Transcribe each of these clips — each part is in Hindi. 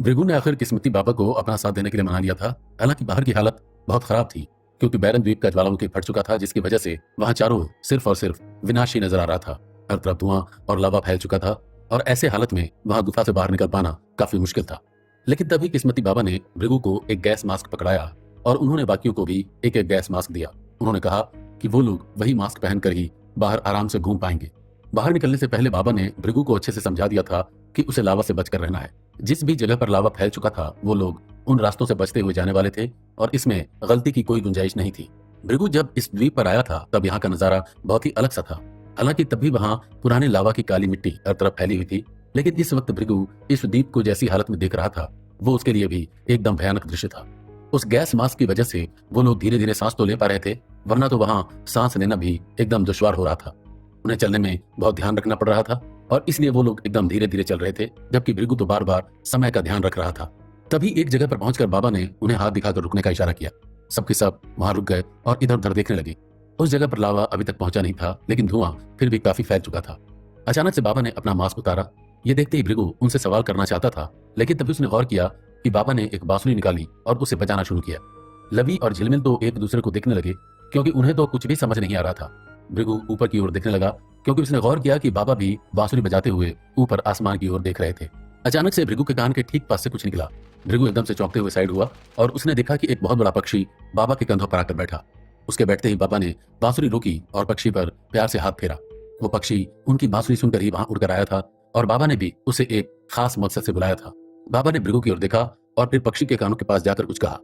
भृगु ने आखिर किस्मती बाबा को अपना साथ देने के लिए मना लिया था। हालांकि बाहर की हालत बहुत खराब थी, क्योंकि बैरन द्वीप का ज्वालामुखी फट चुका था, जिसकी वजह से वहां चारों सिर्फ और सिर्फ विनाश ही नजर आ रहा था। हर तरफ धुआं और लावा फैल चुका था और ऐसे हालत में वहां गुफा से बाहर निकल पाना काफी मुश्किल था। लेकिन तभी किस्मती बाबा ने भृगु को एक गैस मास्क पकड़ाया और उन्होंने बाकियों को भी एक एक गैस मास्क दिया। उन्होंने कहा कि वो लोग वही मास्क पहनकर ही बाहर आराम से घूम पाएंगे। बाहर निकलने से पहले बाबा ने भृगु को अच्छे से समझा दिया था कि उसे लावा से बचकर रहना है। जिस भी जगह पर लावा फैल चुका था वो लोग उन रास्तों से बचते हुए जाने वाले थे और इसमें गलती की कोई गुंजाइश नहीं थी। भृगु जब इस द्वीप पर आया था तब यहाँ का नजारा बहुत ही अलग सा था। हालांकि तब भी वहां पुराने लावा की काली मिट्टी हर तरफ फैली हुई थी, लेकिन इस वक्त भृगु इस द्वीप को जैसी हालत में देख रहा था वो उसके लिए भी एकदम भयानक दृश्य था। उस गैस मास्क की वजह से वो लोग धीरे धीरे सांस तो ले पा रहे थे, वरना तो वहां सांस लेना भी एकदम दुश्वार हो रहा था। उन्हें चलने में बहुत ध्यान रखना पड़ रहा था और इसलिए वो लोग एकदम धीरे धीरे चल रहे थे, जबकि भृगु तो बार बार समय का ध्यान रख रहा था। तभी एक जगह पर पहुंचकर बाबा ने उन्हें हाथ दिखाकर रुकने का इशारा किया। सबके सब वहां रुक गए और इधर उधर देखने लगे। उस जगह पर लावा अभी तक पहुंचा नहीं था, लेकिन धुआं फिर भी काफी फैल चुका था। अचानक से बाबा ने अपना मास्क उतारा। ये देखते ही भृगु उनसे सवाल करना चाहता था, लेकिन तभी उसने गौर किया कि बाबा ने एक बांसुरी निकाली और उसे बजाना शुरू किया। लवी और झिलमिल तो एक दूसरे को देखने लगे, क्योंकि उन्हें तो कुछ भी समझ नहीं आ रहा था। भृगु ऊपर की ओर देखने लगा, क्योंकि उसने गौर किया कि बाबा भी बांसुरी बजाते हुए ऊपर आसमान की ओर देख रहे थे। अचानक से भृगु के कान के ठीक पास से कुछ निकला। भृगु एकदम से चौंकते हुए साइड हुआ और उसने देखा कि एक बहुत बड़ा पक्षी बाबा के कंधों पर आकर बैठा। उसके बैठते ही बाबा ने बांसुरी रोकी और पक्षी पर प्यार से हाथ फेरा। वो पक्षी उनकी बांसुरी सुनकर ही वहां उड़कर आया था और बाबा ने भी उसे एक खास मकसद से बुलाया था। बाबा ने भृगु की ओर देखा और फिर पक्षी के कानों के पास जाकर कुछ कहा।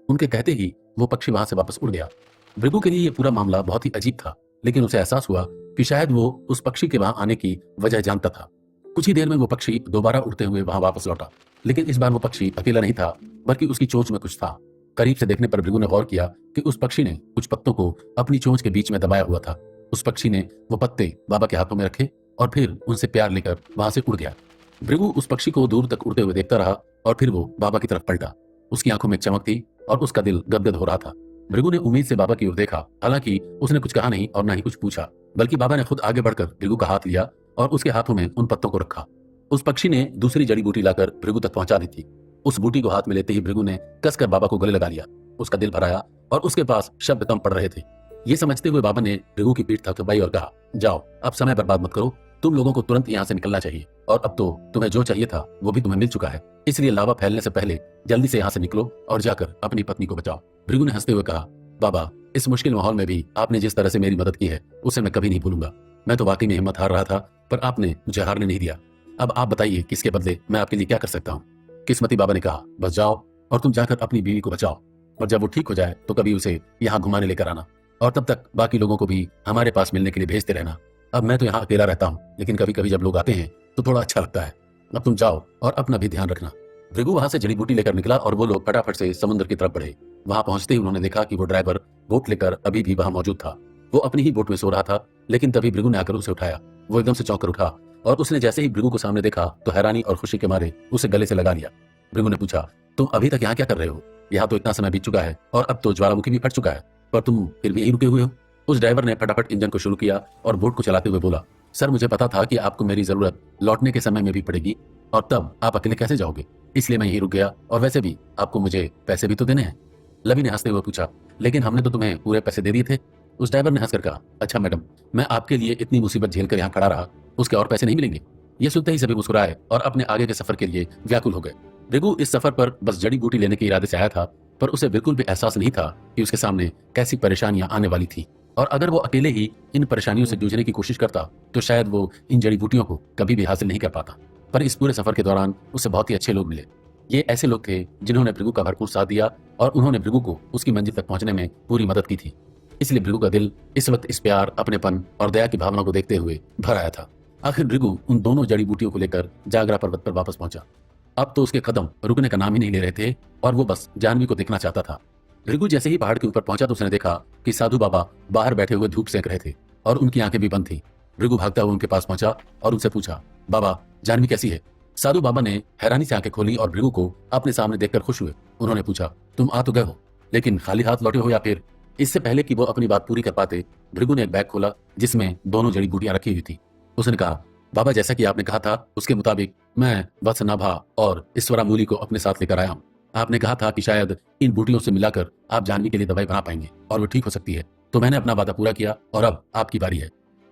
उनके कहते ही वो पक्षी वहां से वापस उड़ गया। भृगु के लिए ये पूरा मामला बहुत ही अजीब था, लेकिन उसे एहसास हुआ कि शायद वो उस पक्षी के वहां आने की वजह जानता था। कुछ ही देर में वो पक्षी दोबारा उड़ते हुए वहां वापस लौटा, लेकिन इस बार वो पक्षी अकेला नहीं था, बल्कि उसकी चोंच में कुछ था। करीब से देखने पर भृगु ने गौर किया कि उस पक्षी ने कुछ पत्तों को अपनी चोंच के बीच में दबाया हुआ था। उस पक्षी ने वो पत्ते बाबा के हाथों में रखे और फिर उनसे प्यार लेकर वहां से उड़ गया। भृगु उस पक्षी को दूर तक उड़ते हुए देखता रहा और फिर वो बाबा की तरफ पलटा। उसकी आंखों में एक चमक थी और उसका दिल गदगद हो रहा था। भृगु ने उम्मीद से बाबा की ओर देखा। हालांकि उसने कुछ कहा नहीं और ना ही कुछ पूछा, बल्कि बाबा ने खुद आगे बढ़कर भृगु का हाथ लिया और उसके हाथों में उन पत्तों को रखा। उस पक्षी ने दूसरी जड़ी बूटी लाकर भृगु तक पहुंचा दी थी। उस बूटी को हाथ में लेते ही भृगु ने कसकर बाबा को गले लगा लिया। उसका दिल भर आया और उसके पास शब्द कम पड़ रहे थे। ये समझते हुए बाबा ने भृगु की पीठ थपथपाई और कहा, जाओ, अब समय बर्बाद मत करो। तुम लोगों को तुरंत यहाँ से निकलना चाहिए और अब तो तुम्हें जो चाहिए था वो भी तुम्हें मिल चुका है, इसलिए लावा फैलने से पहले जल्दी से यहाँ से निकलो और जाकर अपनी पत्नी को बचाओ। भृगु ने हंसते हुए कहा, बाबा, इस मुश्किल माहौल में भी आपने जिस तरह से मेरी मदद की है उसे मैं कभी नहीं भूलूंगा। मैं तो वाकई में हिम्मत हार रहा था, पर आपने मुझे हारने नहीं दिया। अब आप बताइए किसके बदले मैं आपके लिए क्या कर सकता हूँ। किस्मती बाबा ने कहा, बस जाओ और तुम जाकर अपनी बीवी को बचाओ और जब वो ठीक हो जाए तो कभी उसे यहाँ घुमाने लेकर आना और तब तक बाकी लोगों को भी हमारे पास मिलने के लिए भेजते रहना। अब मैं तो यहाँ अकेला रहता हूँ, लेकिन कभी कभी जब लोग आते हैं तो थोड़ा अच्छा लगता है। अब तुम जाओ और अपना भी ध्यान रखना। भृगु वहां से जड़ी बूटी लेकर निकला और वो लोग फटाफट से समुद्र की तरफ बढ़े। वहां पहुंचते ही उन्होंने देखा कि वो ड्राइवर बोट लेकर अभी भी वहां मौजूद था। वो अपनी ही बोट में सो रहा था, लेकिन तभी भृगु ने आकर उसे उठाया। वो एकदम से चौंक कर उठा और उसने जैसे ही भृगु को सामने देखा तो हैरानी और खुशी के मारे उसे गले से लगा लिया। भृगु ने पूछा, तुम अभी तक यहाँ क्या कर रहे हो? यहाँ तो इतना समय बीत चुका है और अब तो ज्वालामुखी भी फट चुका है, पर तुम फिर भी यहीं रुके हुए हो। उस ड्राइवर ने फटाफट इंजन को शुरू किया और बोट को चलाते हुए बोला, सर, मुझे पता था कि आपको मेरी जरूरत लौटने के समय में भी पड़ेगी और तब आप अकेले कैसे जाओगे, इसलिए मैं यहीं रुक गया। और वैसे भी आपको मुझे पैसे भी तो देने हैं। लवी ने हंसते हुए पूछा, लेकिन हमने तो तुम्हें पूरे पैसे दे दिए थे। उस ड्राइवर ने हंसकर कहा, अच्छा मैडम, मैं आपके लिए इतनी मुसीबत झेलकर यहाँ खड़ा रहा, उसके और पैसे नहीं मिलेंगे? ये सुनते ही सभी मुस्कुराए और अपने आगे के सफर के लिए व्याकुल हो गए। भृगु इस सफर पर बस जड़ी बूटी लेने के इरादे से आया था, पर उसे बिल्कुल भी एहसास नहीं था कि उसके सामने कैसी परेशानियां आने वाली थी और अगर वो अकेले ही इन परेशानियों से जूझने की कोशिश करता तो शायद वो इन जड़ी बूटियों को कभी भी हासिल नहीं कर पाता। पर इस पूरे सफर के दौरान उसे बहुत ही अच्छे लोग मिले। ये ऐसे लोग थे जिन्होंने भृगु का भरपूर साथ दिया और उन्होंने भृगु को उसकी मंजिल तक पहुंचने में पूरी मदद की थी। इसलिए भृगु का दिल इस वक्त इस प्यार, अपनेपन और दया की भावना को देखते हुए भर आया था। आखिर भृगु उन दोनों जड़ी बूटियों को लेकर जागरा पर्वत पर वापस पहुंचा। अब तो उसके कदम रुकने का नाम ही नहीं ले रहे थे और वो बस जाह्नवी को देखना चाहता था। भृगु जैसे ही पहाड़ के ऊपर पहुंचा तो उसने देखा कि साधु बाबा बाहर बैठे हुए धूप सेंक रहे थे और उनकी आंखें भी बंद थी। भृगु भागता हुआ उनके पास पहुंचा और उनसे पूछा, बाबा, जाह्नवी कैसी है? साधु बाबा ने हैरानी से आंखें खोली और भृगु को अपने सामने देखकर खुश हुए। उन्होंने पूछा, तुम आ तो गए हो, लेकिन खाली हाथ लौटे हो या फिर? इससे पहले कि वो अपनी बात पूरी कर पाते, भृगु ने एक बैग खोला जिसमें दोनों जड़ी बूटियां रखी हुई थी। उसने कहा, बाबा, जैसा कि आपने कहा था उसके मुताबिक मैं वत्सनाभा और ईश्वरा मूली को अपने साथ लेकर आया हूँ। आपने कहा था कि शायद इन बूटियों से मिलाकर आप जानवी के लिए दवाई बना पाएंगे और वो ठीक हो सकती है। तो मैंने अपना वादा पूरा किया और अब आपकी बारी है।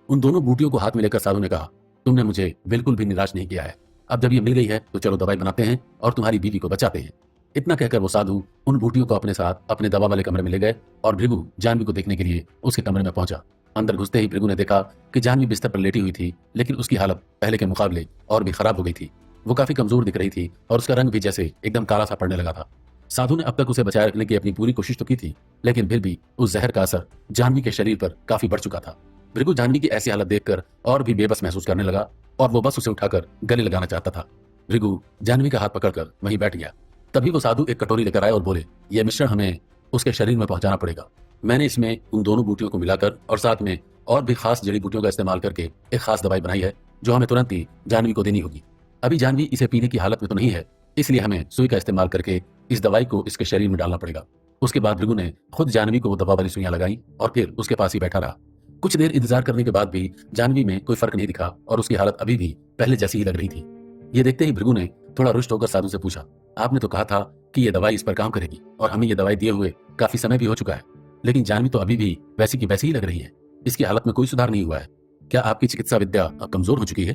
उन दोनों बूटियों को हाथ में लेकर साधु ने कहा, तुमने मुझे बिल्कुल भी निराश नहीं किया है। अब जब ये मिल गई है तो चलो दवाई बनाते हैं और तुम्हारी बीवी को बचाते हैं। इतना कहकर वो साधु उन बूटियों को अपने साथ अपने दवा वाले कमरे में ले गए और भृगु जानवी को देखने के लिए उसके कमरे में पहुंचा। अंदर घुसते ही भृगु ने देखा कि जानवी बिस्तर पर लेटी हुई थी, लेकिन उसकी हालत पहले के मुकाबले और भी खराब हो गई थी। वो काफी कमजोर दिख रही थी और उसका रंग भी जैसे एकदम काला सा पड़ने लगा था। साधु ने अब तक उसे बचाए रखने की अपनी पूरी कोशिश तो की थी, लेकिन फिर भी उस जहर का असर जानवी के शरीर पर काफी बढ़ चुका था। भृगु जानवी की ऐसी हालत देखकर और भी बेबस महसूस करने लगा और वो बस उसे उठाकर गले लगाना चाहता था। भृगु जानवी का हाथ पकड़कर वहीं बैठ गया। तभी वो साधु एक कटोरी लेकर आए और बोले, यह मिश्रण हमें उसके शरीर में पहुंचाना पड़ेगा। मैंने इसमें उन दोनों बूटियों को मिलाकर और साथ में और भी खास जड़ी बूटियों का इस्तेमाल करके एक खास दवाई बनाई है जो हमें तुरंत ही जानवी को देनी होगी। अभी जानवी इसे पीने की हालत में तो नहीं है, इसलिए हमें सुई का इस्तेमाल करके इस दवाई को इसके शरीर में डालना पड़ेगा। उसके बाद भृगु ने खुद जानवी को वो दवा वाली सुइयां लगाई और फिर उसके पास ही बैठा रहा। कुछ देर इंतजार करने के बाद भी जानवी में कोई फर्क नहीं दिखा और उसकी हालत अभी भी पहले जैसी ही लग रही थी। ये देखते ही भृगु ने थोड़ा रुष्ट होकर साधु से पूछा, आपने तो कहा था कि ये दवाई इस पर काम करेगी और हमें ये दवाई दिए हुए काफी समय भी हो चुका है, लेकिन जानवी तो अभी भी वैसी की वैसी ही लग रही है। इसकी हालत में कोई सुधार नहीं हुआ है। क्या आपकी चिकित्सा विद्या अब कमजोर हो चुकी है?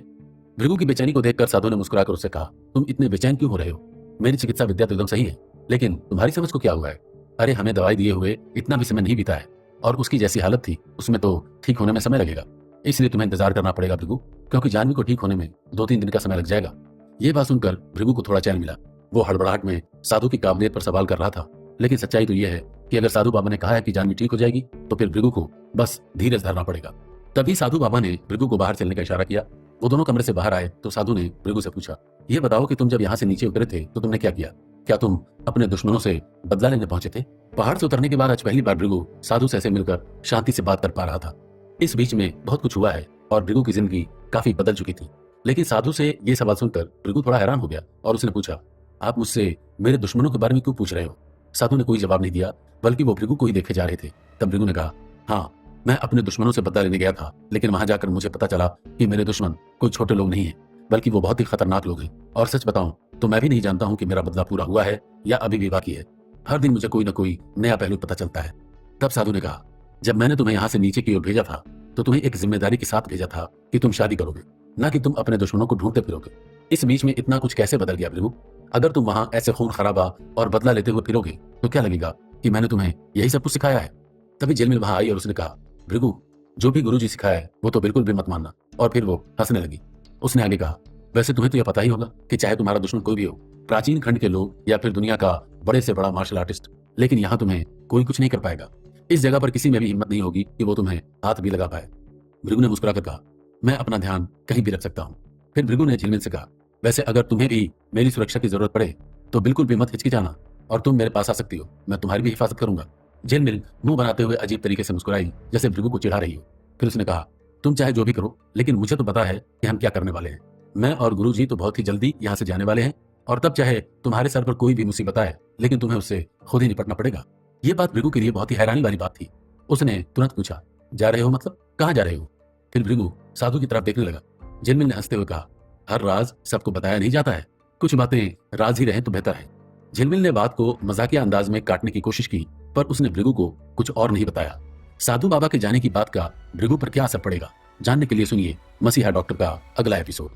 भृगु की बेचैनी को देखकर साधु ने मुस्कुराकर उससे कहा, तुम इतने बेचैन क्यों हो रहे हो? मेरी चिकित्सा विद्या तो एकदम सही है, लेकिन तुम्हारी समझ को क्या हुआ है? अरे हमें दवाई दिए हुए इतना भी समय नहीं बीता है और उसकी जैसी हालत थी उसमें तो ठीक होने में समय लगेगा, इसलिए तुम्हें इंतजार करना पड़ेगा भृगु, क्योंकि जानवी को ठीक होने में 2-3 दिन का समय लग जाएगा। ये बात सुनकर भृगु को थोड़ा चैन मिला। वो हड़बड़ाहट में साधु की काबिलियत पर सवाल कर रहा था, लेकिन सच्चाई तो यह है कि अगर साधु बाबा ने कहा है कि जानवी ठीक हो जाएगी तो फिर भृगु को बस धीरज धरना पड़ेगा। तभी साधु बाबा ने भृगु को बाहर चलने का इशारा किया। वो दोनों कमरे से बाहर आए तो साधु ने भृगु से पूछा, ये बताओ कि तुम जब यहाँ से नीचे उतरे थे तो तुमने क्या किया? क्या तुम अपने दुश्मनों से बदला लेने पहुंचे थे? पहाड़ से उतरने के बाद आज पहली बार भृगु साधु से ऐसे मिलकर शांति से बात कर पा रहा था। इस बीच में बहुत कुछ हुआ है और भृगु की जिंदगी काफी बदल चुकी थी, लेकिन साधु से ये सवाल सुनकर भृगु थोड़ा हैरान हो गया और उसने पूछा, आप मुझसे मेरे दुश्मनों के बारे में क्यों पूछ रहे हो? साधु ने कोई जवाब नहीं दिया, बल्कि वो भृगु को ही देखे जा रहे थे। तब भृगु ने कहा, हाँ, मैं अपने दुश्मनों से बदला लेने गया था, लेकिन वहां जाकर मुझे पता चला कि मेरे दुश्मन कोई छोटे लोग नहीं है, बल्कि वो बहुत ही खतरनाक लोग हैं। और सच बताऊं तो मैं भी नहीं जानता हूं कि मेरा बदला पूरा हुआ है या अभी भी बाकी है। हर दिन मुझे कोई ना कोई नया पहलू पता चलता है। तब साधु ने कहा, जब मैंने तुम्हें यहाँ से नीचे की ओर भेजा था तो तुम्हें एक जिम्मेदारी के साथ भेजा था कि तुम शादी करोगे, ना कि तुम अपने दुश्मनों को ढूंढते फिरोगे। इस बीच में इतना कुछ कैसे बदल गया भृगु? अगर तुम वहां ऐसे खून खराबा और बदला लेते हुए फिरोगे तो क्या लगेगा कि मैंने तुम्हें यही सब कुछ सिखाया है? तभी झिलमिल वहां आई और उसने कहा, भृगु, जो भी गुरुजी सिखाया है वो तो बिल्कुल भी मत मानना। और फिर वो हंसने लगी। उसने आगे कहा, वैसे तुम्हें तो यह पता ही होगा कि चाहे तुम्हारा दुश्मन कोई भी हो, प्राचीन खंड के लोग या फिर दुनिया का बड़े से बड़ा मार्शल आर्टिस्ट, लेकिन यहाँ तुम्हें कोई कुछ नहीं कर पाएगा। इस जगह पर किसी में भी हिम्मत नहीं होगी कि वो तुम्हें हाथ भी लगा पाए। भृगु ने मुस्कुराकर कहा, मैं अपना ध्यान कहीं भी रख सकता हूँ। फिर भृगु ने झिलमिल से कहा, वैसे अगर तुम्हें भी मेरी सुरक्षा की जरूरत पड़े तो बिल्कुल भी मत हिचकिचाना और तुम मेरे पास आ सकती हो, मैं तुम्हारी भी हिफाजत करूंगा। झिलमिल मुंह बनाते हुए अजीब तरीके से मुस्कुराई, जैसे भृगु को चिढ़ा रही हो। फिर उसने कहा, तुम चाहे जो भी करो, लेकिन मुझे तो पता है कि हम क्या करने वाले हैं। मैं और गुरुजी तो बहुत ही जल्दी यहाँ से जाने वाले हैं और तब चाहे तुम्हारे सर पर कोई भी मुसीबत आए, लेकिन तुम्हें उससे खुद ही निपटना पड़ेगा। ये बात भृगु के लिए बहुत ही हैरानी वाली बात थी। उसने तुरंत पूछा, जा रहे हो मतलब? कहाँ जा रहे हो? फिर भृगु साधु की तरफ देखने लगा। झिलमिल ने हंसते हुए कहा, हर राज सबको बताया नहीं जाता है, कुछ बातें राज ही रहे तो बेहतर है। झिलमिल ने बात को मजाकिया अंदाज में काटने की कोशिश की, पर उसने भृगु को कुछ और नहीं बताया। साधु बाबा के जाने की बात का भृगु पर क्या असर पड़ेगा, जानने के लिए सुनिए मसीहा डॉक्टर का अगला एपिसोड।